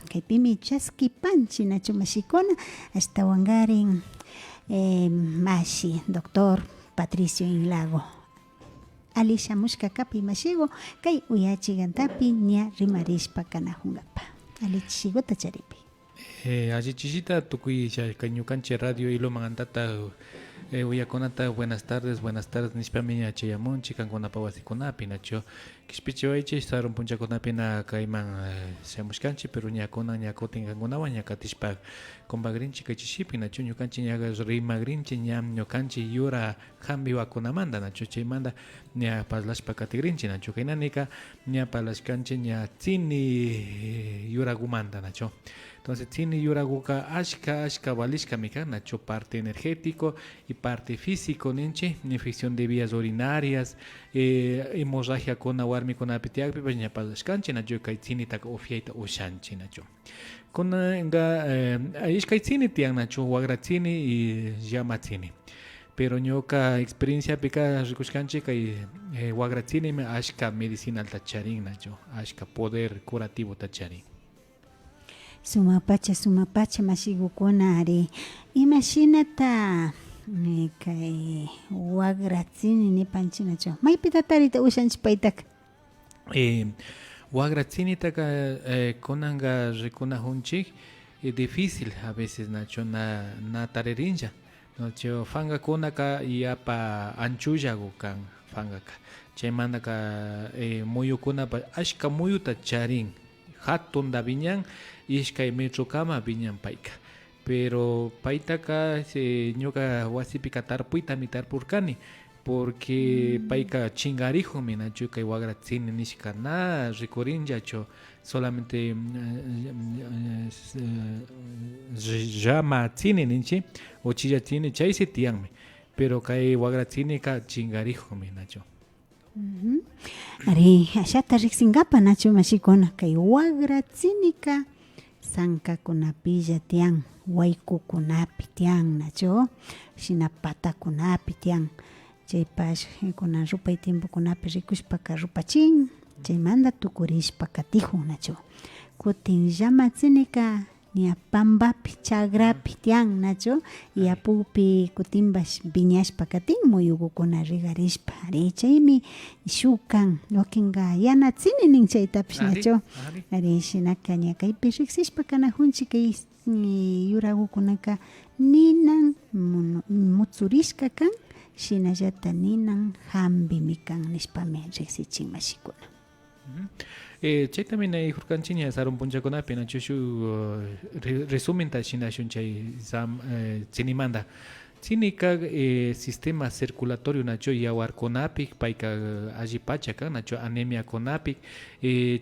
kaypimi chaskipanchi nachu mashikuna hasta wangarin mashi doctor Patricio Inlago Alicia Mushkakapi mashigo kay uyachigantapi nya rimarishpa kanajungapa alichigota charipi allí chichita tukuy ñukanchik radio hilo mangantata uyakunata buenas tardes nishpami ña chayamunchik kankunapa wasikunapi nachu kishpichiwaychik sarun punchakunapina kayman shamushkanchik pero ñakuna ña kutin kankunawan ña katishpa compagrinchik kay chishipi nachu ñukanchik ña rimagrinchik ña ñukanchik yura hambi wakunamanta nachu chaymanta ña parlashpa katigrinchik nachu kaynanika ña parlashkanchik ña tzini yurakumanta nachu. Entonces tzini yurakuka ashka valishkami kan nachu parte energético y parte físico ninchi infección de vías urinarias hemorragia kuna warmikunapi tiyakpi pues ña parlashkanchik nachu kay tzinitaka ufiayta ushanchik nachu kunanga ishkay tzini tiyan nachu wagra tzini y llama tzini pero ñuka experiencia pika rikushkanchik kay wagra tzini ashka medicinal tacharin nachu ashka poder curativo tacharin. Sumapacha mashigukuna ari imashinata kay wagratzini nipanchik nachu maypita tarita ushanchik paytaka wagratzinitaka kunanga rikunajunchik difícil a veces nachu na taririncha nachu fangakunaka yapa anchullaku kan fangaka chaymantaka muyukunapa ashka muyuta charin hatunda viñan ishkay metro kama viñan payka pero paytaka ñuka wasipika tarpuytami tarpurkani porque payka chingarijumi nachu kay wagratzini nishka na rikurinllachu solamente llama tzini ninchi o chillatzini chaysi tiyanmi pero kay wagratzinika chingarijumi nachu. Ari ashata riksinkapa nachu mashikuna kay wagratzinika sankakunapilla tiyan waykukunapi tiyan nachu shina patakunapi tiyan chaypash kunan rupay tiempokunapi rikushpaka rupachin chaymanta tukurishpa katijun nachu kutin llamatzinika ña pambapi chagrapi tiyan nachu yapupi kutimbash viñashpa katin muyukukuna rigarishpa ari chaymi shukan wakinka yanatzini nin chaytapish nachu ari shinaka ña kaypi riksishpa kanajunchik kay yurakukunaka ninan mutsurishka kan shinallata ninan hambimi kan nishpami riksichin mashikuna. Chaytamina hurkanchiña sarun punchakunapi nachu shu resuminta shinashun chay tzinimanta tzinika sistema circulatorio nachu yawarkunapik payka allipacha kan nachu anemia kunapik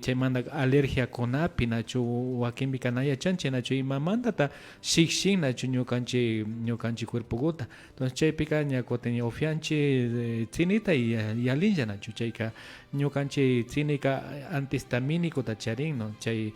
chaymanta alergia kunapi nachu wakinpi kanayachanchik nachu imamantata shikshin nachu ñukanchik cuerpukuta entonces chaypika ña kutin ufianchik tzinita yalinlla nachu chayka ñukanchik tzinika antihistamínico charin no chay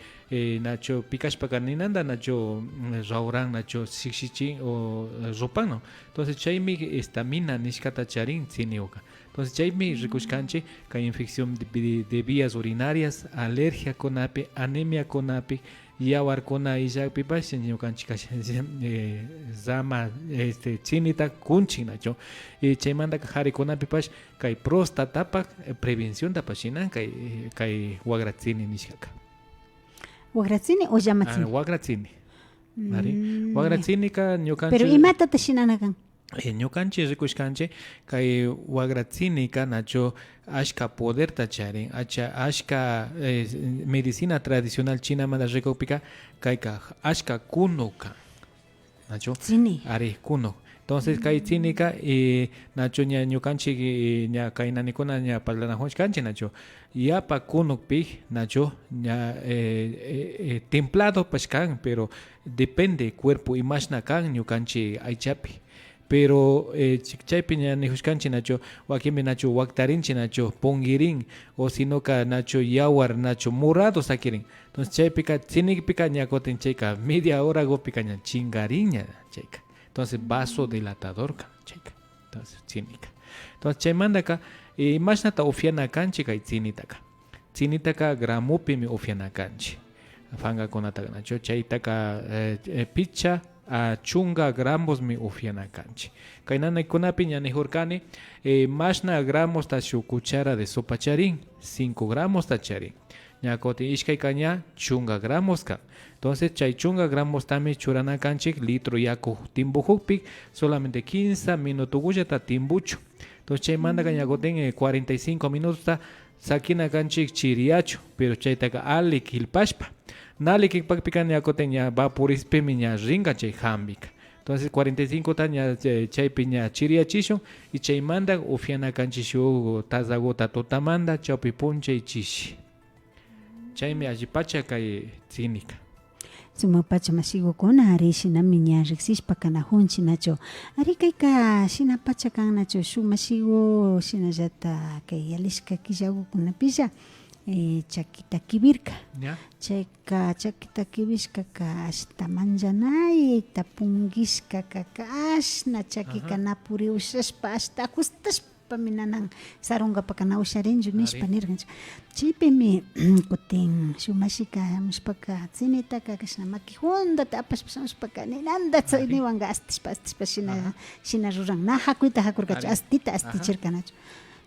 nachu pikashpaka ninanta nachu rawran nachu shikshichin o rupan no entonces chaymi estamina nishkata charin tziniuka entonces chaymi rikushkanchik kay infección de vías urinarias alergia kunapi anemia kunapi yawarkuna illakpipash ñukanchik zama tzinita kunchik nachu chaymantaka qarikunapipash kay prostatapak prevención tapash kay wagratzini nishkaka. Wagratzini o llamatzini? Wagratzini. Wagratzinika ñukanchik. Pero imatata shinanakan? Ñukanchik rikushkanchik kay wagratzinika nachu ashka poder tacharin ashka medicina tradicional chinamanta rikukpika kayka ashka kunuka nachu ari kunuk entonces kay tzinika nachu ña ñukanchik ña kay nanikuna ña parlanajuchkanchik nachu yapa kunukpi nachu ña templado pashkan pero depende cuerpo imashna kan ñukanchik aychapi pero chaypi ña nijushkanchik nachu wakinmi nachu waktarinchik nachu pungirin o sinoka nachu yawar nachu morado sakirin entonces chaypika tzinikpika ña kutin chayka media hora gopika ña chingariña chayka entonces vasodilatador kan chayka entonces tzinika entonces chaymantaka imashnata ufiana kanchik kay tzinitaka gramupimi ufiana kanchik fanga konata nacho chaytaka picha a chunga gramos mi ufiana canchi kainana kunapi ñanijurkani mashna gramos ta shu cuchara de sopa charin 5 gramos ta charin ñakoti ishkay kaña chunga gramos ka entonces chay chunga gramos tami churana canchi litro yaku timbujupi solamente 15 minutos ta timbucho entonces chay manda ñakoten 45 minutos ta sakina canchi chiriacho pero chaytaka ali kilpashpa nali kikpakpikan ñakoten ña vaporizpimi ña ringa chay hambika entonces 45 ta ña chaypi ña chiriachishun y chaymanta ufiana kanchi shuk tazagota tutamanta chawpi punchay chishi chaymi allipacha kay tziniqa Sumapacha masigukuna ari shinami ña riksishpa kanajunchi nacho ari kayka shinapacha kan nacho shuk masigu shinallata kay alishka killakukunapisha chakita kibirka chayka chakita kibishkaka ashta manllanayta pungishkaka ashna chakika napuri ushashpa ashta ajustashpa minanan sarungapak kana usharinchu nishpa nirganchu chaypimi kutin shuk mashika hamushpaka tzinitaka kashna maki hundata apashpa shamushpaka ninanta niwanka astishpa shina ruran na hakuyta hakurkachu astita astichirkanachu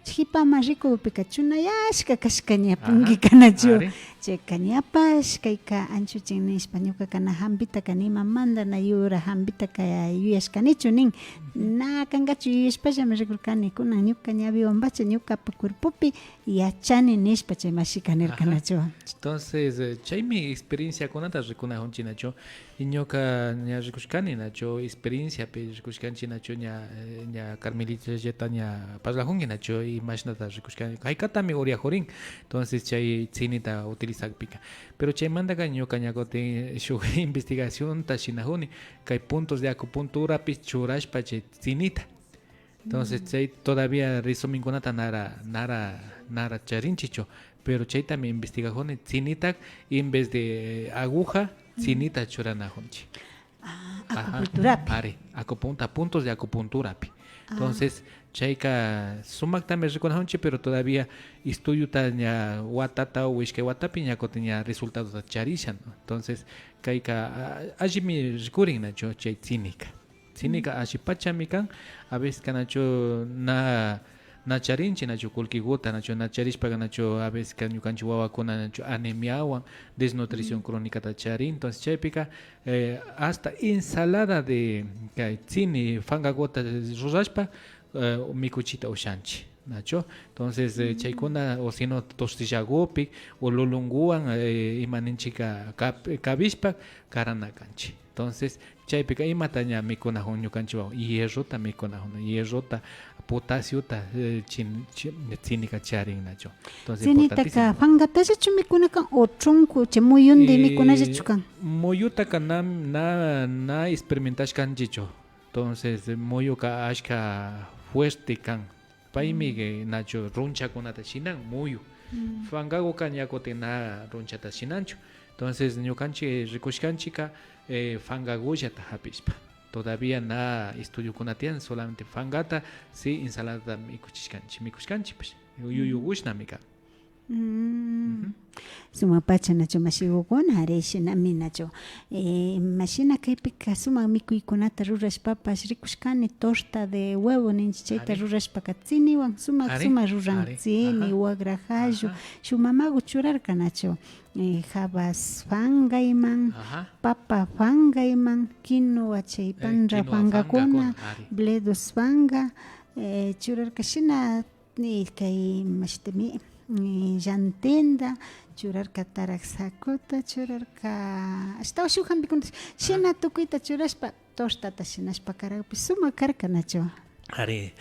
chikipama rikupika chunayashka kashkaña pungikanachu chayka ñapash kayka anchuchin nishpa ñuka na hambitaka nimamanta na yura hambitaka yuyashkanichu nin na kankachu yuyashpallami rikurkani kunan ñuka ñaviwanpacha ñukapa cuerpopi yachani nishpa chay mashika nirkanachu entonces chaymi experiencia kunata rikunajunchi nacho y ñuka ña rikushkani nacho experiencia pe rikushkanchi nacho ña Carmelita llata ña parlajunki nacho y mashnata rikushkani haykatami uriajurin entonces chay tzinita utilizakpika pero chaymantaka ñuka ñakotin shuk investigación ta shinajuni kay puntos de acupunturapi churashpa chay tzinita entonces chay todavía risominkunata nara charinchicho pero chay también investigajuni tzinita en vez de aguja tzinita churanajunchi acupunturapi puntos de acupunturapi entonces chayka sumak también rikunajunchi pero todavía estudiuta ña watata o ishkay watapi ñakotin ña resultados charishan entonces kayka allimi rikurin nacho chay tzinika allipachami kan a veces kanacho na charinchi nacho kulkiguta nacho na charishpaga nacho a veces kan ñukanchik wawakuna nacho anemiawan desnutrición crónica ta charin entonces chaypika hasta ensalada de kay tzini fangagota rurashpa mikuchita ushanchi nacho entonces chaykuna o sino tostillagupi o lulunguwan imaninchika kabishpa karanakanchi entonces chaypika imata ña mikunajun ñukanchik hierrota mikunajun hierrota potasiota tzinika charin nacho entonces tzinitaka fangatalla mikunakan o trunku chay muyunde mikunallachu kan muyutaka na experimentashkanchicho entonces muyuka ashka fuerte kan paymi nacho runchakunata shinan muyu fangagoka ñakotin na runchata shinanchu entonces ñukanchik rikushkanchika fangagullata hapishpa todavía na estudio kunatian solamente fangata sí ensalada mikushkanchik pues yuyugushnami kan sumapacha nacho mashigukuna ari shinami nacho mashina kaypika sumak mikuykunata rurashpapash rikushkani torta de huevo ninchik chayta rurashpaka tziniwan sumak ruran tzini wagrajallu shuk mamaku churarka nacho habas fangayman papa fangayman quinoa chay panra fangakuna bledos fanga churarka shina kay mashtimi llantenda churarka taraksakota churarka ashtawa shuk hampikunatas shina tukuyta churashpa tortata shinashpa karagpi sumak karka nacho ari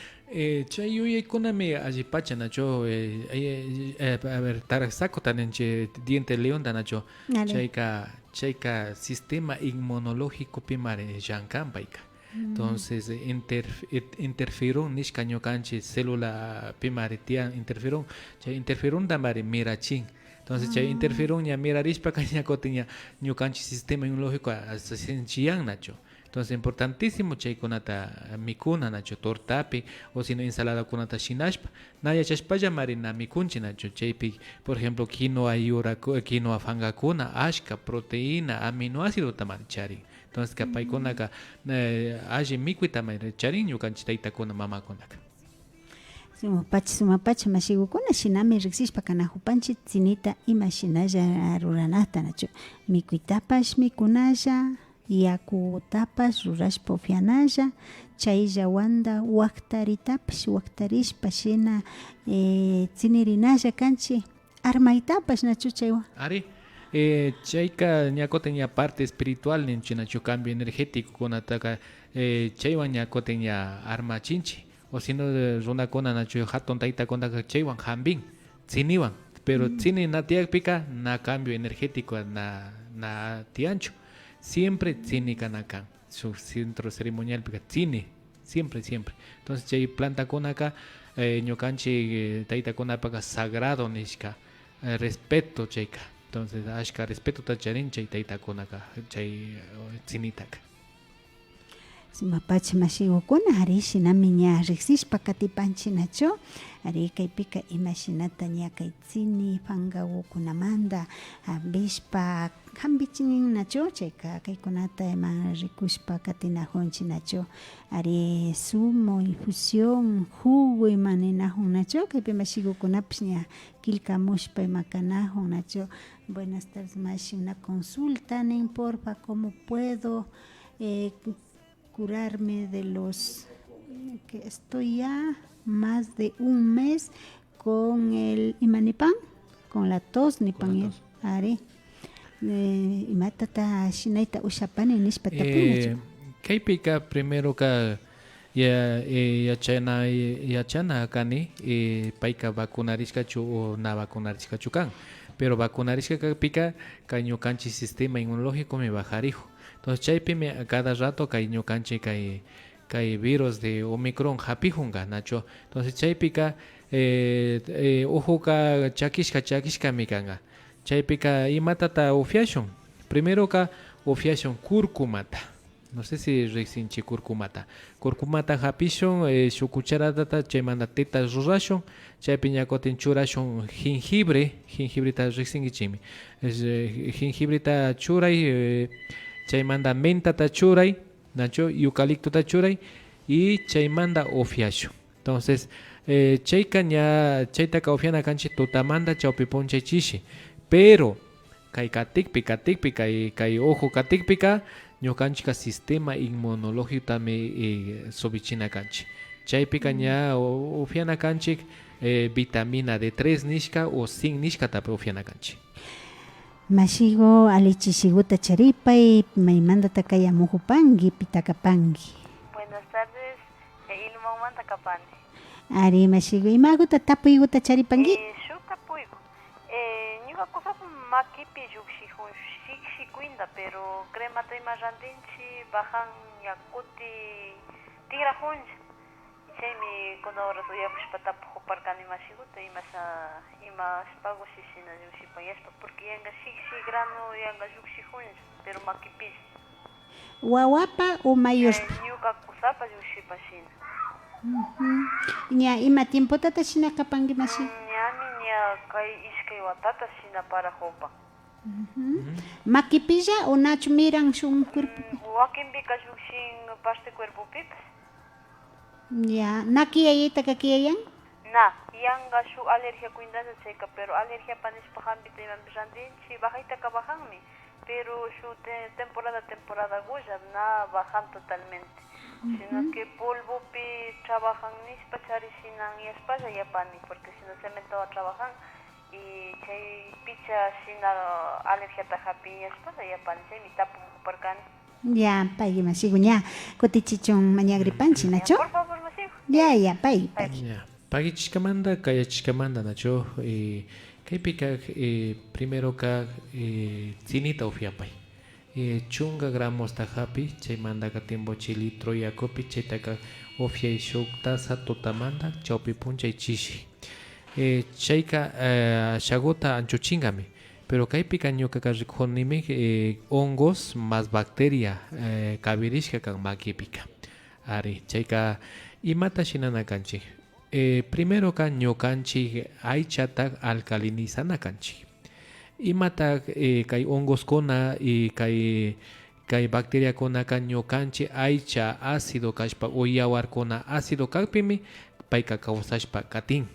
chay yuyaykunami allipacha nacho a ver taraksakota ninche diente león nacho chayka sistema inmunológico pimare llankanpayka entonces interferón nishka ñukanchik célula pimaritia interferón chay interferón damari mirachin entonces chay interferón ña mirarishpa ñakotin ñukanchik sistema inmunológico ascenchiyan nacho Entonces importantísimo chay kunata mikuna nacho tortapi o si no ensalada kunata shinashpa naya chashpalla marina mikunchi nacho chaypi por ejemplo quinoa yura quinoa fangakuna ashka proteína aminoácido tamari charin. Entonces kapaykunaka alli mikuyta charin ñukanchik taytakuna mamakunaka. Sumapacha mashigukuna shinami riksishpa kanajupanchik tsinita ima shinalla ruranata nachu mikuytapash mikunalla yakutapash rurashpa upianalla chaylla wanda waktaritapash waktarishpa shina tsinirinalla kanchik armaytapash nachu chaywan. Ari chayka ñakoten ña parte espiritual ninchi nachu cambio energético kunataka chaywan ñakoten ña armachinchi o si no runakuna nachu hatun taytakunaka chaywan hambin tsiniwan pero tsini na tiakpika na cambio energético na tiancho siempre tsini kanakan su centro ceremonial pika tsini siempre entonces chay planta kunaka ñukanchik taytakunapaka sagrado nishka respeto chayka entonces ashka respeto ta charin chay taytakunaka chay tsinitaka. Sumapacha mashigukuna ari shinami ña riksishpa katipanchik nachu ari kaypika imashinata ña kay tsini pankakukunamanta hambishpa hambichinin nachu chayka kaykunata ima rikushpa katinajunchik nachu ari sumo infusión jugo ima ninajun nachu kaypi mashigukunapish ña kilkamushpa ima kanajun nachu. Buenas tardes mashi, una consulta nin porfa, ¿cómo puedo curarme de los que estoy ya más de un mes con el imanipan, con la tos nipan ari imatata shinaita ushapani nishpatapuna. Kaypika primero ka yachana kani payka vacunarishkachu o na vacunarishkachu kan pero vacunarishkapika kay ñukanchik sistema inmunológico me bajarijo. Entonces chaypi cada rato kay ñukanchik kay virus de Omicron hapijunga nacho. Entonces chaypika ojuka chakishka mikanga. Chaypika imatata ufiashun. Primero ka ufiashun kurkumata. No sé si rexinchi kurkumata. Kurkumata hapishun su cucharadata chaymanta teta rurashun. Chaypi ñakotin churashun jengibre ta rexingichimi. Jengibre ta churay chaymanta menta ta churay, nacho eucalipto ta churay y chaymanta ofiashun. Entonces chayka ña chaytaka ofiana kanchi tutamanta chawpi ponchaychishi. Pero kay katikpi kay ojo katikpika ñukanchika sistema inmunológico tami sobichina kanchi. Chaypika ña ufiana kanchik vitamina D3 nishka o zinc nishka tapi ufiana kanchik. Mashigo alichishiguta charipay maymanta takaya mujupangi pitakapangi. Buenas tardes, ilmumanta kapani. Ari mashigo imaguta tapuyguta charipangi? Shuta puygu. Ñuka kusapu makipi lluksijun shikuinda, pero cremata ima randinchi bajan yakuti tigrajuncha. Chaymi kunawaras uyakushpa tapujuparkani mashiguta ima spago shishina llukshipan porque yanga shiksi grano yanga lluksijuncha, pero makipis. Wawapa o mayor? Ñuka kusapa llukshipan shina. Ña ima tiempo tata shina kapangi mashi? Ñami ña kay iskay watata shina para hopa. Makipilla o nacho miran shun cuerpo? Wakinbika llukshin parte cuerpo pipas. Ya, naki ayita kakiyayan? Na, yanga shu alergia kuindana cheka, pero alergia panispa hambita iman bishandinchi bajaita ka bajanmi, pero shu temporada guya na bajan totalmente. Sino que polvo pi trabajan nispa charisinan y espalla yapani, porque si no cemento trabajan y chay picha sina alergia tajapi y espalla yapani, chay mi tapu parkan. Ya, pay masigo ña kotichichon mañagripanchi nacho? Por favor, masigo. Ya, pay. Ya, pagichkamanda kayachkamanda nacho kaypika primero ka tsinita ufiapay. Chunga gramos tajapi chaymanta katimbo chilitro yakupi chaytaka ufiay shuk taza tutamanta chawpi punchay chishi. Chayka shagota anchuchingami. pero kaypika ñuqaqa rikunimi hongos más bacteria kabirishka kan makipika. Ari chayka imata shinana kanchik. Primero kan ñukanchik aychata alcalinizana kanchik. Imata kay hongoskuna y kay bacteria kunaka ñukanchik aycha ácido kashpa o yawarkuna ácido kakpimi payka kawsashpa katin.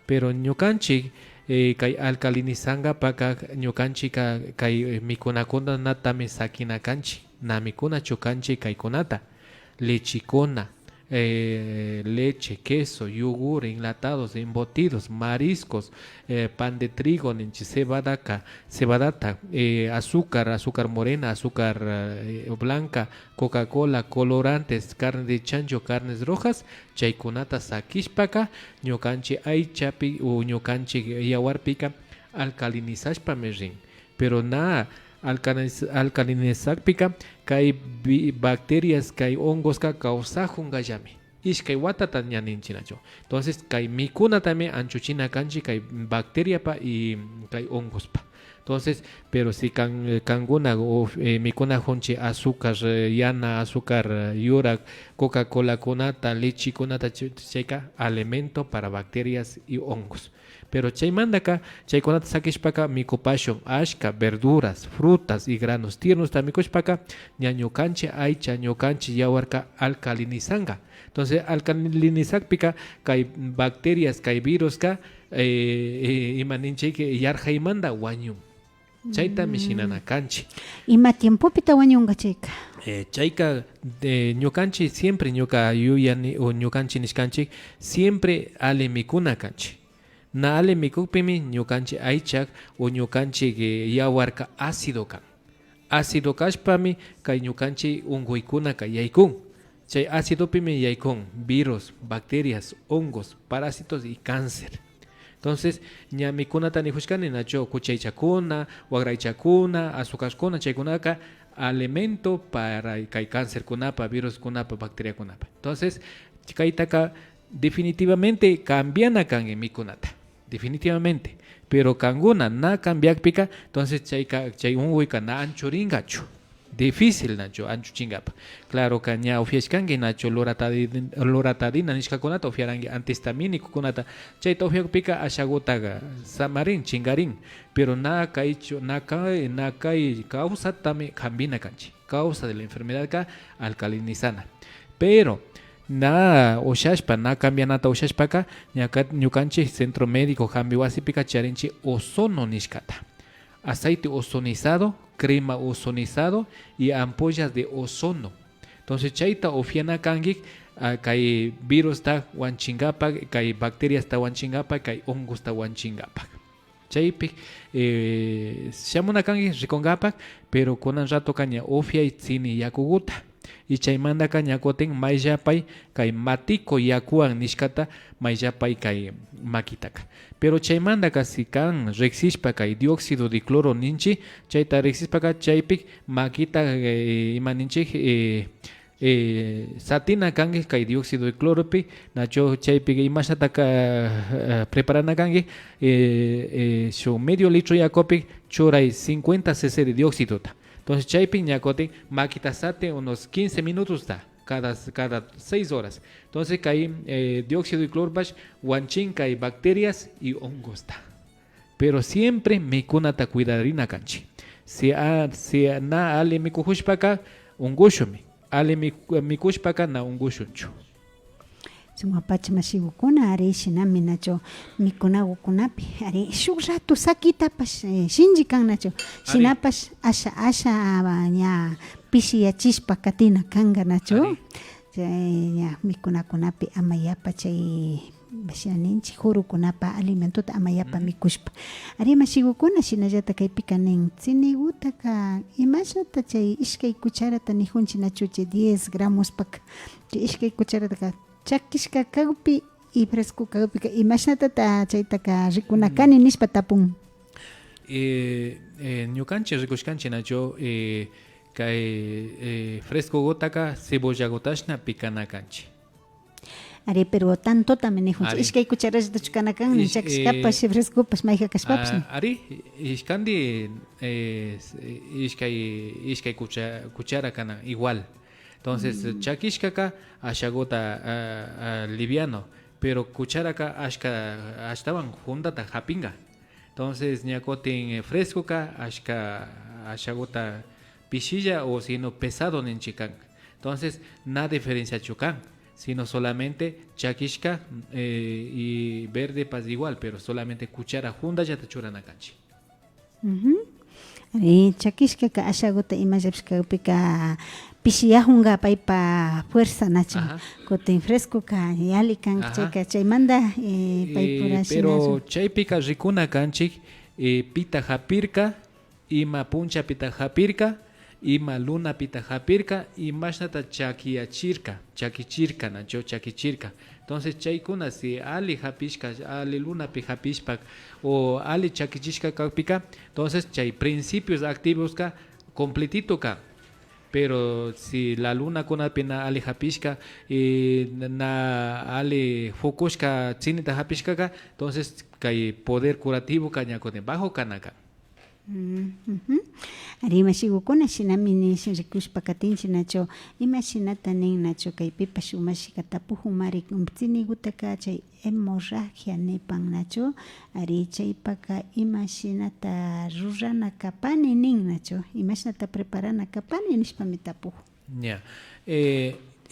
Pero ñukanchik kay alcalinizanga paka ñukanchika kay mikunakuna natami sakina kanchik namikuna chukanchik kaykunata lechikuna leche, queso, yogur, enlatados, embutidos, mariscos, pan de trigo, cebadata, azúcar morena, azúcar blanca, Coca-Cola, colorantes, carne de chancho, carnes rojas, chaykunata sakishpaka, ñukanchi aychapi o ñukanchi yawarpika alcalinizashpa merin, pero na alcalinizakpika kay bacterias kay hongos ka causajungallami ishkay watata ñaninchinacho. Entonces kay mikuna también anchuchina kanchi kay bacteria pa y kay hongos pa. Entonces, pero si kanguna o mikuna honchi azúcar yana, azúcar yura, Coca-Cola kunata, leche kunata chayka alimento para bacterias y hongos. Pero chaymandaka, chaykunata sakishpaka mikupashun ashka, verduras, frutas y granos tiernos tamikushpaka ña ñukanchi aycha, ñukanchi yawarka alcalinizanga. Entonces, alcalinizakpika kay bacterias, kay viruska imaninchayki yarhaymanda wañun. Chayta mishinana kanchi. Ima tiempopita wañunga chayka. Chayka ñukanchi siempre ñuka yuyani o ñukanchi nishkanchik siempre ale mikuna kanchi. Na ale mikupimi ñukanchi aychak o ñukanchi yawarka ácido kan. Ácido kashpami kay ñukanchi unguykuna kay yaykun. Chay ácido pimi yaykun virus, bacterias, hongos, parásitos y cáncer. Entonces, ñamikunata nihushkani nacho kuchaychakuna, wagraychakuna, azúcarkuna chaykunaka alimento para kay cáncer kunapa, virus kunapa, bacteria kunapa. Entonces, kaytaka definitivamente cambiana kan en mikunata. Definitivamente. Pero kanguna na cambiakpika, entonces chay unguika na anchuringachu. Difícil nacho anchu chingapa. Claro que ña ufiashkangi nacho loratadina nishkakunata ufiarangi antihistamínico kunata. Chayta ufiakpika ashagotaga samarin chingarin. Pero na kaicho na kai causa tame kambina kanchi. Causa de la enfermedad ka alcalinizana. Pero na oshashpa na cambianata oshashpaka ñukanchi centro médico hambiwasipika charinchi ozono nishkata. Aceite ozonizado, crema ozonizado y ampollas de ozono. Entonces chayta ofiana kangik kay virus ta wanchingapa, kay bacterias ta wanchingapa, kay hongos ta wanchingapa. Chaypi shamuna kangik rikongapa, pero kunan rato kaña ofia tzini yakuguta. Y chaymanda ñakoten mayllapay kay matiko yakuan nishkata mayllapay kay makitaka. Pero chaymanda si kan rexishpa kay dióxido de cloro ninchi, chayta rexishpa chaypik makita imaninchik satina kangi kay dióxido de cloro pi nacho chaypik imashata preparana kangi su medio litro yakopik churay 50 cc de dióxido ta. Entonces chaypin ñakotin maquitasate unos 15 minutos da cada 6 horas. Entonces cae dióxido de cloro bash wanchinka y bacterias y hongos da. Pero siempre mikunata cuidarina kanchi. Si na ale mikuhushpaka ungushumi, ale mikushpaka na ungushunchu. Sumapacha mashigukuna ari shinami nacho mikunagukunapi ari shuk rato sakitapas shinji kan nacho shinapas asha ña pishiyachishpa katina kanga nacho ña mikunakunapi amayapa chay bashaninchi hurukunapa alimentota amayapa mikushpa ari mashigukuna shinallata kaypika nin tsinigutaka imashata chay ishkay cucharata nijunchi nacho chay 10 gramos pak chay ishkay cucharataka chakishka kagpi y fresco kagpi imashnatata chaytaka rikunakani nishpa tapun. Ñukanchi rikushkanchi nacho kay fresco gotaka cebolla gotashna pikana kanchi. Ari, pero tanto también hijo. Ari. Es que hay cucharas de chucanacan, ni chacascapas, si frescopas, maija caspapas. Ari, iskandi ishkay cuchara kana igual. Entonces, chakishkaka ashagota liviano, pero cucharaca ashtaban jundata japinga. Entonces, ñacotin fresco ka ashagota pichilla o sino pesado nenchikan. Entonces, nada diferencia chukan, sino solamente chakishka y verde pas igual, pero solamente cuchara junda ya te churana canchi. Ari, chakishka ka ashagota imajapska pika pisiyahunga paipa fuerza nacho. Cotin fresco ka yalikan chayka chaymanda paipura pero chaypika rikuna kanchik pita japirka ima puncha pita japirka ima luna pita japirka y mashnata chakichirka nacho chakichirka. Entonces chaykuna si ali japishka ali luna pi japishpak o ali chakichishka kapika, entonces chay principios activos ka completito ka. Pero si la luna kuna pina ali japishka y na ali fokushka chinita japishka ka, entonces kay poder curativo kaña con bajo kanaka. Ari mashigukuna shinamini shinrikushpakatinchi nacho imashinata nin nacho kay pipa shumashika pujumari kumtsinigutaka chay hemorragia nepan nacho ari chaypaka imashinata rurana kapani nin nacho imashinata preparana kapani nishpami tapuj.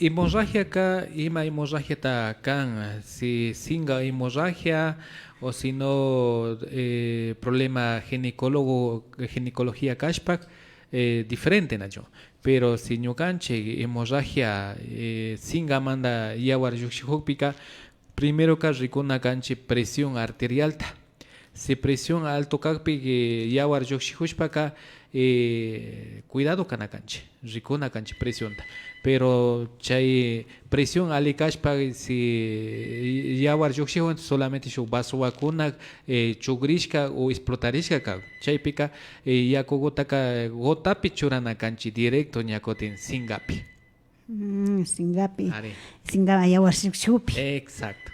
Hemorragia ka ima hemorragia ta kan si singa hemorragia o si no problema ginecología kashpak diferente nacho, pero si ñukanche hemorragia singa manda yawar yuxihukpika primero ka rikuna kanche presión arterial ta si presión alto kakpi yawar yuxihushpaka cuidado kana kanche rikuna kanche presión ta pero chay presión alikashpa si yawar yuxihun solamente su basowakuna chugrishka o explotarishka ka chaypika yakugotaka gotapi churana kanchi directo ñakotin singapi. Singapi singaba yawar yuxupi exacto.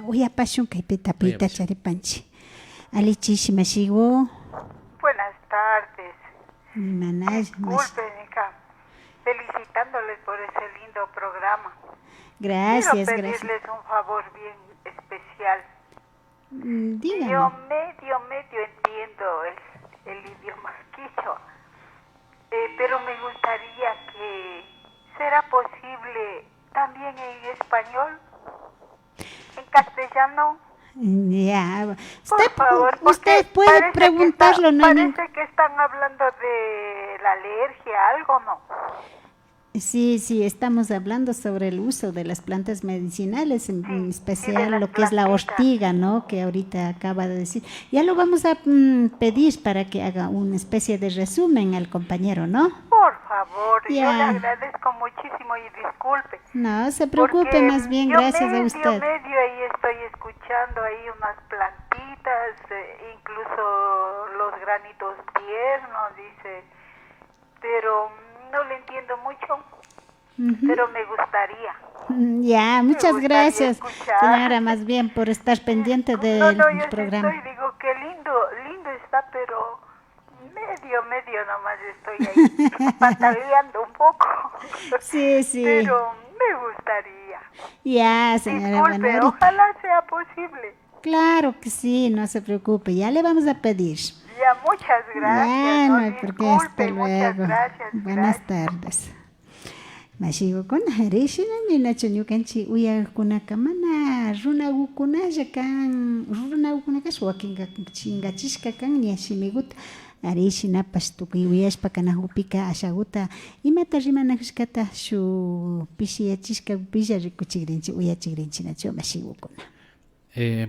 Uya pasión kay pita charipanchi alichishi mashigo. Buenas tardes. Manaj, Disculpen, felicitándoles por ese lindo programa. Gracias, Quiero pedirles un favor bien especial. Dígame. Yo medio entiendo el idioma quichua, pero me gustaría que será posible también en español, en castellano. Ya, Por favor, usted puede parece preguntarlo, ¿no? Parece que están hablando de la alergia, algo, ¿no? Sí, estamos hablando sobre el uso de las plantas medicinales, en especial lo que es la ortiga, ¿no? Que ahorita acaba de decir. Ya lo vamos a pedir para que haga una especie de resumen al compañero, ¿no? Por favor, Ya. yo le agradezco muchísimo y disculpe. No se preocupe, porque más bien, yo gracias a usted. medio ahí estoy escuchando ahí unas plantitas, incluso los granitos tiernos, dice, pero no le entiendo mucho, pero me gustaría. Ya, muchas gustaría gracias, escuchar. señora, más bien por estar pendiente del No, yo sí programa. estoy, digo, qué lindo está, pero medio nomás estoy ahí pataleando un poco. Sí. Pero me gustaría. Ya, señora. Disculpe, bueno, ahorita- ojalá sea posible. Claro que sí, no se preocupe, ya le vamos a pedir. Ya, muchas gracias. Ya, no hay no, por qué, hasta disculpe, muchas luego. gracias. Buenas tardes. Mashigo con harishina mina chonyukanchi uya kunaka mana runagukunalla kan runagukunakas wakinga chingachishka kan ñashimigut arishinapas tukuy uyashpa kanahupika ashaguta imata rimanajashkata shu pishiyachishka pilla rikuchigrinchi uyachigrinchi nacho mashigukuna.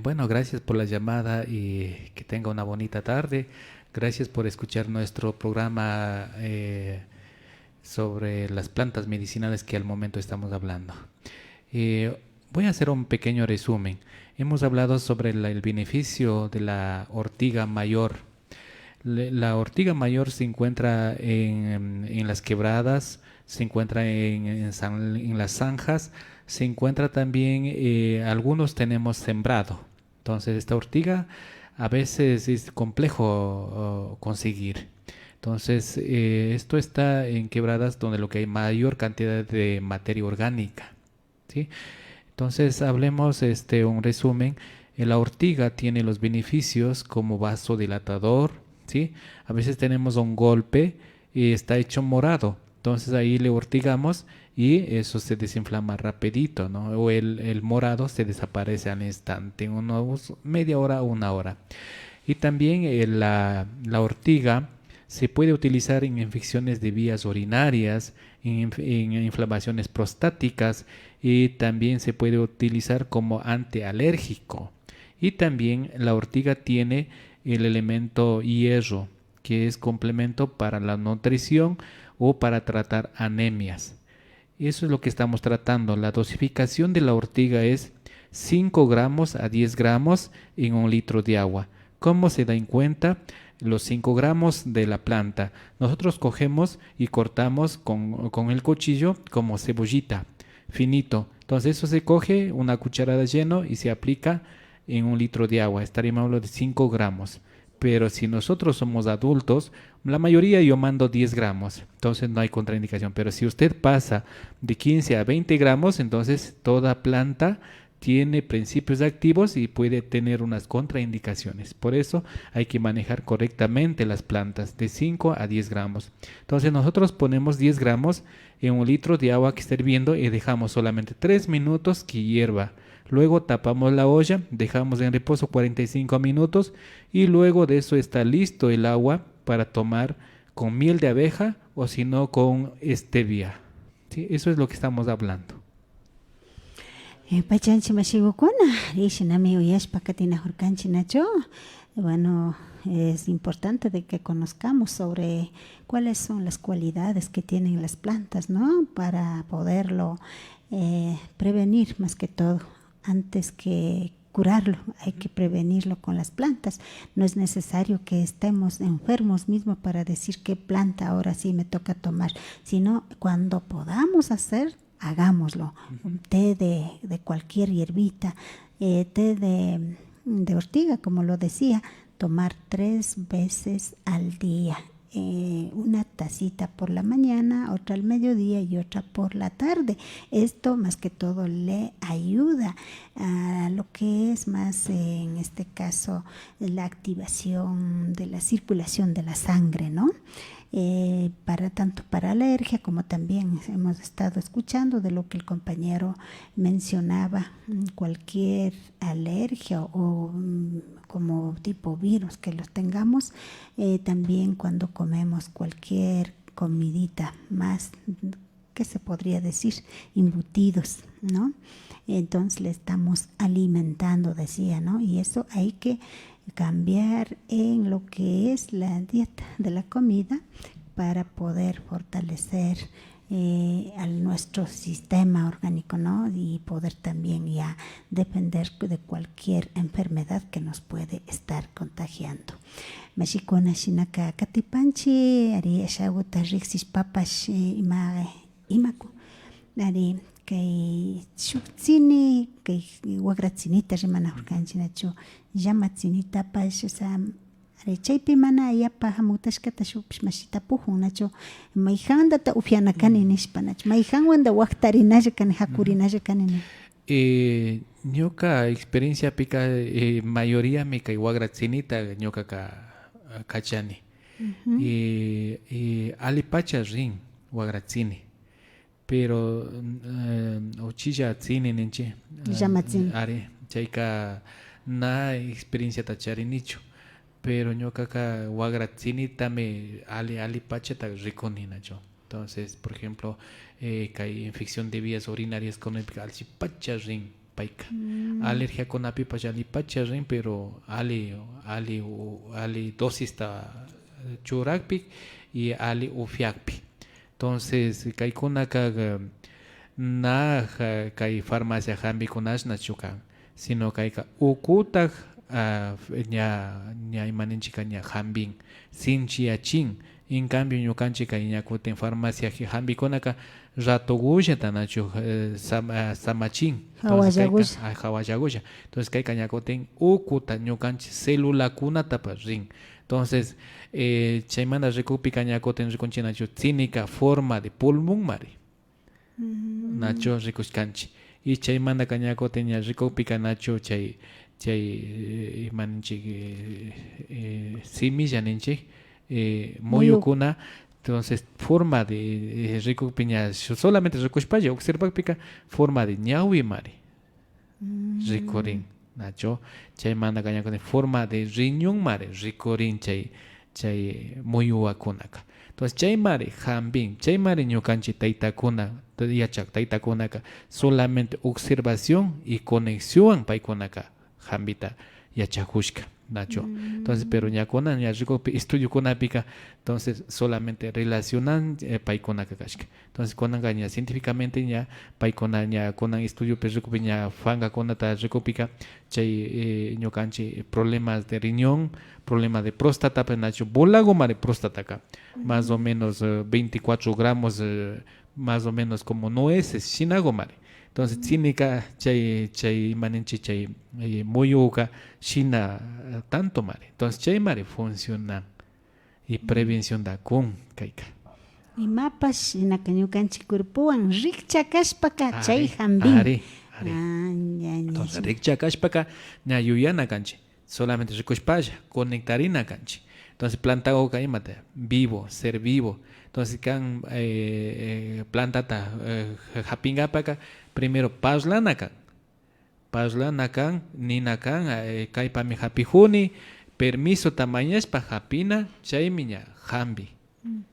Bueno, gracias por la llamada y que tenga una bonita tarde. Gracias por escuchar nuestro programa sobre las plantas medicinales que al momento estamos hablando. Voy a hacer un pequeño resumen. Hemos hablado sobre el beneficio de la ortiga mayor. La ortiga mayor se encuentra en las quebradas, se encuentra en las zanjas, se encuentra también, algunos tenemos sembrado. Entonces esta ortiga a veces es complejo conseguir. Entonces esto está en quebradas donde lo que hay mayor cantidad de materia orgánica, ¿sí? Entonces hablemos un resumen. La ortiga tiene los beneficios como vasodilatador, ¿sí? A veces tenemos un golpe y está hecho morado. Entonces ahí le ortigamos y eso se desinflama rapidito, ¿no? O el morado se desaparece al instante, en unos media hora o una hora. Y también la ortiga se puede utilizar en infecciones de vías urinarias, en inflamaciones prostáticas, y también se puede utilizar como antialérgico. Y también la ortiga tiene el elemento hierro, que es complemento para la nutrición o para tratar anemias. Eso es lo que estamos tratando. La dosificación de la ortiga es 5 gramos a 10 gramos en 1 litro de agua. ¿Cómo se da en cuenta? Los 5 gramos de la planta. Nosotros cogemos y cortamos con el cuchillo como cebollita, finito. Entonces eso se coge, una cucharada lleno y se aplica en 1 litro de agua. Estaríamos hablando de 5 gramos. Pero si nosotros somos adultos, la mayoría yo mando 10 gramos, entonces no hay contraindicación. Pero si usted pasa de 15 a 20 gramos, entonces toda planta tiene principios activos y puede tener unas contraindicaciones. Por eso hay que manejar correctamente las plantas de 5 a 10 gramos. Entonces nosotros ponemos 10 gramos en 1 litro de agua que está hirviendo y dejamos solamente 3 minutos que hierva. Luego tapamos la olla, dejamos en reposo 45 minutos y luego de eso está listo el agua para tomar con miel de abeja o si no con stevia. ¿Sí? Eso es lo que estamos hablando. Pachanchi mashigukuna, rishinami uyashpa katina hurkanchi nacho. Bueno, es importante de que conozcamos sobre cuáles son las cualidades que tienen las plantas, ¿no? Para poderlo prevenir más que todo. Antes que curarlo, hay que prevenirlo con las plantas. No es necesario que estemos enfermos mismo para decir qué planta ahora sí me toca tomar, sino cuando podamos hacer, hagámoslo. Un té de cualquier hierbita, té de ortiga, como lo decía, tomar 3 veces al día. Una tacita por la mañana, otra al mediodía y otra por la tarde. Esto más que todo le ayuda a lo que es más, en este caso, la activación de la circulación de la sangre, ¿no? Tanto para alergia como también hemos estado escuchando de lo que el compañero mencionaba, cualquier alergia o como tipo virus que los tengamos, también cuando comemos cualquier comidita más, ¿qué se podría decir? Embutidos, ¿no? Entonces le estamos alimentando, decía, ¿no? Y eso hay que cambiar en lo que es la dieta de la comida para poder fortalecer a nuestro sistema orgánico, ¿no? Y poder también ya depender de cualquier enfermedad que nos puede estar contagiando. Mashikuna shinaka katipanchi ari ashaguta rixis papas imaku ari kay shuktzini kay wagratzinita rimana hurkanchi nachu llamatzinita pash ari chaypi mana ayapa hamutashkata shukpish mashitapujun nachu mayjandata ufianakani nishpa nachu mayjanwanda waqtarinalla kani hakurinalla kani. Ñuka experiencia pika mayoría mi kay wagratzinita ñuka kachani. Alipacha rin wagratzini. Pero uchilla tzini ninchi. Llamatzini. Ari chayka na experiencia tachari nicho. Pero ñuka wagratzini tame alipacha ta rikuni nacho. Entonces, por ejemplo, hay infección de vías urinarias con el alipacha rin paika. Alergia con apipacha alipacha rin, pero ali dosis ta churakpi y ali ufiakpi. Entonces, kai kuna na kai farmacia hambi kunash nachukan, sino kai ukutak ña imaninchika ña hambin sinchiachin. En cambio ñukanchika ña kutin farmacia hambikunaka ratogullata nachu samachin. Hawallagusha. Entonces kayka ña kutin ukuta ñukanchik celulakunatapas rin. Entonces chaymanta rikukpika ña kutin rikunchik nachu cínica forma de pulmón mari. Nacho rikushkanchik. Y chaymanta ña kutin ña rikukpika nachu chay imaninchik semilla ninchik moyukuna. Entonces forma de rikukpiña solamente rikushpalla observakpika forma de ñawi mari rikurin nacho chaymanta ña kutin forma de riñón mari rikurin chay muyuwakunaka. Entonces chaymari hambin chaymari ñukanchik taytakuna yachak taytakunaka solamente observación y conexión paykunaka hambita yachakushka nacho. Entonces pero ñakuna ña rikupi estudio kunapika entonces solamente relacionan paykunaka kashka. Entonces kunanka ña científicamente ña paykuna ña kunan estudio pe rikupi ña fangakunata rikupika chay ñukanchik problemas de riñón, problema de próstata pe nacho bolagoma de próstata más o menos 24 gramos más o menos como nueces shinagomare. Entonces cínica chay maninchi chay muyuka shina tanto mare. Entonces chay mare funciona y prevención da con kaika. Y mapas shinaka ñukanchik cuerpowan rikchakashpaka chay hambin. Are. Entonces rikchakashpaka ña yuyana kanchi. Solamente rikushpalla conectarina kanchi. Entonces planta oka imata vivo, ser vivo. Entonces kan plantata hapingapaka primero paslanakan ninakan kaypami hapijuni permiso tamañashpa hapina chaymiña hambi.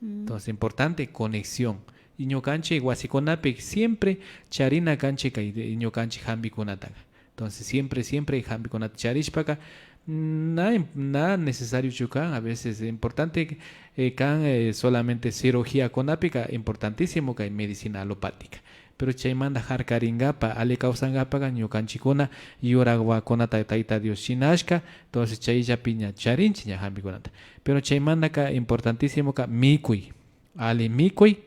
Entonces importante conexión. Y ñukanchik wasikunapi siempre charina kanchik kay ñukanchik hambikunata. Entonces siempre hambikunata charishpaka nada necesario chukan, a veces importante kan solamente cirugía conápica, importantísimo que hay medicina alopática. Pero chaymanta harkaringapa, ale causangapa ñukanchikuna yuragwakunata tayta Dios shinashka, entonces chayllapiña charinchi ña hambikunata. Pero chaymanta ka importantísimo ka mikuy, ali mikuy,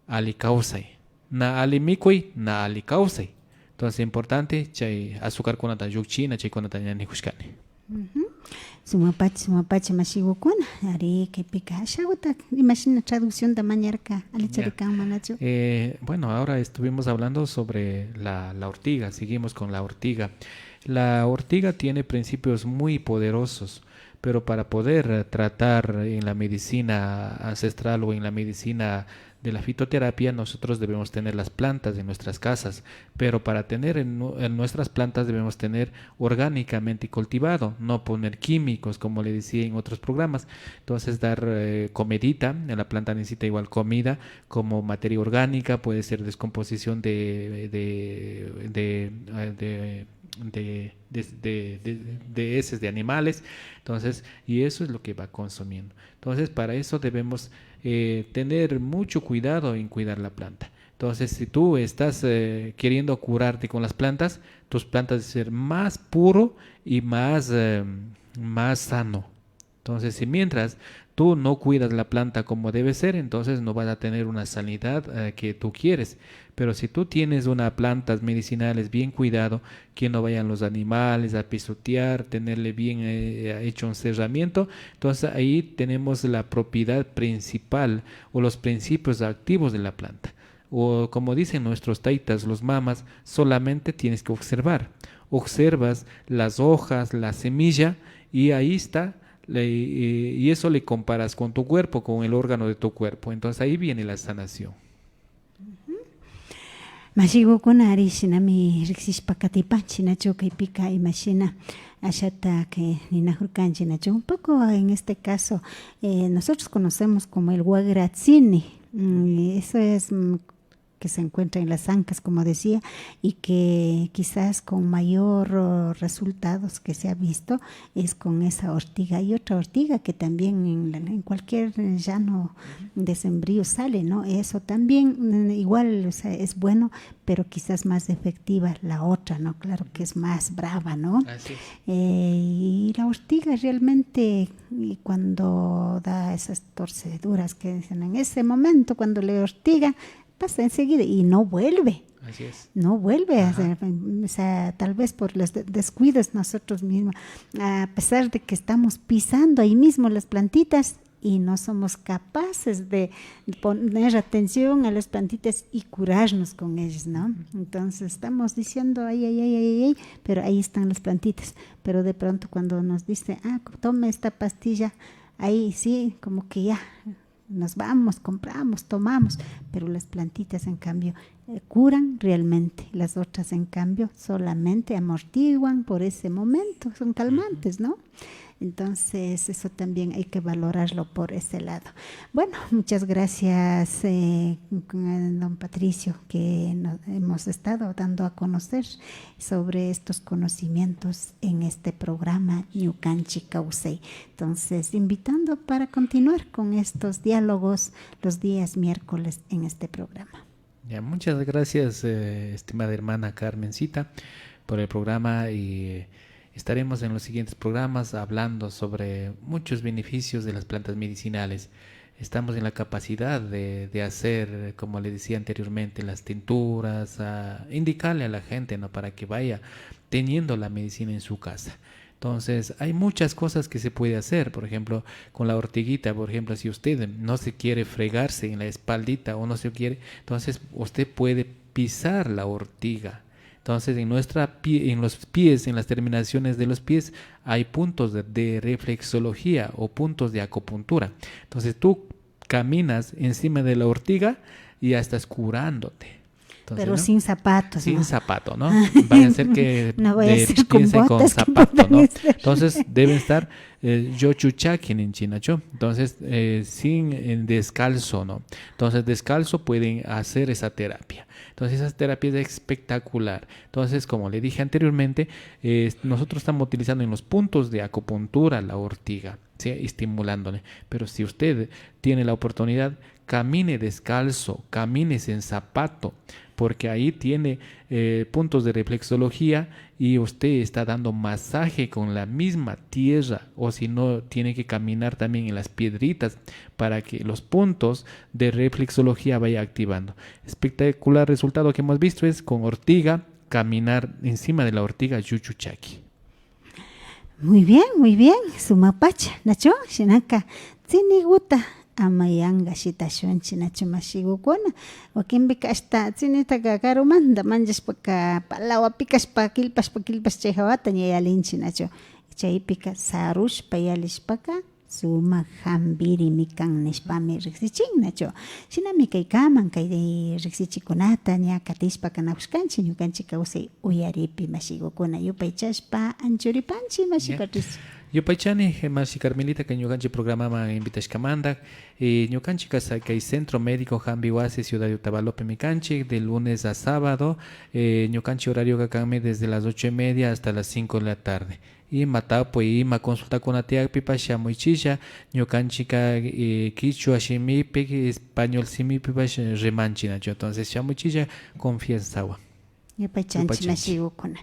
ali kausay, na ali mikuy, na ali kausay. Entonces importante chay azúcar kunata yukchina chaykunata ña nihushkani. Sumapacha mashigukuna ari kaypika ashawata imagina traducción de mañarka alicharikan manachu. Bueno, ahora estuvimos hablando sobre la ortiga, seguimos con la ortiga. La ortiga tiene principios muy poderosos, pero para poder tratar en la medicina ancestral o en la medicina de la fitoterapia, nosotros debemos tener las plantas en nuestras casas, pero para tener en nuestras plantas debemos tener orgánicamente cultivado, no poner químicos, como le decía en otros programas. Entonces dar comidita, la planta necesita igual comida como materia orgánica, puede ser descomposición de heces de animales. Entonces, y eso es lo que va consumiendo. Entonces, para eso debemos tener mucho cuidado en cuidar la planta. Entonces, si tú estás queriendo curarte con las plantas, tus plantas deben ser más puro y más sano. Entonces, si mientras tú no cuidas la planta como debe ser, entonces no vas a tener una sanidad que tú quieres. Pero si tú tienes unas plantas medicinales bien cuidado, que no vayan los animales a pisotear, tenerle bien hecho un cerramiento, entonces ahí tenemos la propiedad principal o los principios activos de la planta. O como dicen nuestros taitas, los mamas, solamente tienes que observar. Observas las hojas, la semilla y ahí está. Y eso le comparas con tu cuerpo, con el órgano de tu cuerpo. Entonces ahí viene la sanación. Mashigukuna ari shinami riksishpakatipanchi nacho kaypika imashina ashata que ninajurkanchi nacho. Un poco en este caso nosotros conocemos como el huagratzini. Eso es que se encuentra en las ancas, como decía, y que quizás con mayor resultados que se ha visto es con esa ortiga. Y otra ortiga que también en cualquier llano de sembrío sale, ¿no? Eso también igual, o sea, es bueno, pero quizás más efectiva la otra, ¿no? Claro que es más brava, ¿no? Así es. Y la ortiga realmente, cuando da esas torceduras que dicen en ese momento, cuando le ortiga, pasa enseguida y no vuelve. Así es. No vuelve a hacer, o sea, tal vez por los descuidos nosotros mismos, a pesar de que estamos pisando ahí mismo las plantitas y no somos capaces de poner atención a las plantitas y curarnos con ellas, ¿no? Entonces estamos diciendo, ay, pero ahí están las plantitas, pero de pronto cuando nos dice, tome esta pastilla, ahí sí, como que ya nos vamos, compramos, tomamos, pero las plantitas en cambio curan realmente, las otras en cambio solamente amortiguan por ese momento, son calmantes, ¿no? Entonces eso también hay que valorarlo por ese lado. Bueno, muchas gracias don Patricio, que nos hemos estado dando a conocer sobre estos conocimientos en este programa Ñukanchi Kawsay. Entonces, invitando para continuar con estos diálogos los días miércoles en este programa. Ya, muchas gracias, estimada hermana Carmencita, por el programa, y estaremos en los siguientes programas hablando sobre muchos beneficios de las plantas medicinales. Estamos en la capacidad de hacer, como le decía anteriormente, las tinturas, indicarle a la gente, ¿no?, para que vaya teniendo la medicina en su casa. Entonces, hay muchas cosas que se puede hacer. Por ejemplo, con la ortiguita, por ejemplo, si usted no se quiere fregarse en la espaldita o no se quiere, entonces usted puede pisar la ortiga. Entonces, en los pies, en las terminaciones de los pies, hay puntos de reflexología o puntos de acupuntura. Entonces, tú caminas encima de la ortiga y ya estás curándote. Entonces, pero ¿no?, sin zapatos. sin ¿no? zapato, ¿no? Vaya a ser que no vaya a ser piensen con botas que zapato, ¿no? puedan ser. Entonces deben estar yochuchakin en chinacho. Entonces sin descalzo, ¿no? Entonces descalzo pueden hacer esa terapia. Entonces esa terapia es espectacular. Entonces, como le dije anteriormente, nosotros estamos utilizando en los puntos de acupuntura la ortiga, ¿sí?, estimulándole. Pero si usted tiene la oportunidad, camine descalzo, camine sin zapato, porque ahí tiene puntos de reflexología y usted está dando masaje con la misma tierra, o si no, tiene que caminar también en las piedritas para que los puntos de reflexología vaya activando. Espectacular resultado que hemos visto es con ortiga, caminar encima de la ortiga yuchuchaki. Muy bien, sumapacha, Nacho, Shinaka, Tiniguta. Amayanga shitashunchi nacho mashigukuna wakinbika hasta tsinitaqa karumanta manchashpaka palawapikashpa kilpashpa chay hawata ñayalinchi nacho, chaypika sarushpa yalishpaka sumak hambirimi kan nishpami riksichin nacho. Shinami kaykaman kay riksichikunata ña katishpa kanakushkanchik ñukanchik kawsay uyaripi mashigukuna yupaychashpa anchuripanchik Mashi Patricio. Yo paichani, Masi Carmelita, que ñukanchi programa invitashkamanda, ñukanchi kay Centro Médico Jambihuasi, Ciudad de Otavalope, mikanchi, de lunes a sábado, ñukanchi horario kakame desde las 8:30 hasta las 5 de la tarde. Y matapo y ma consulta con atea pipa shamuichicha, ñukanchi quichua shimipi, español simipipa remanchina. Entonces shamuichicha confianza. Yupaychanchi mashigukuna.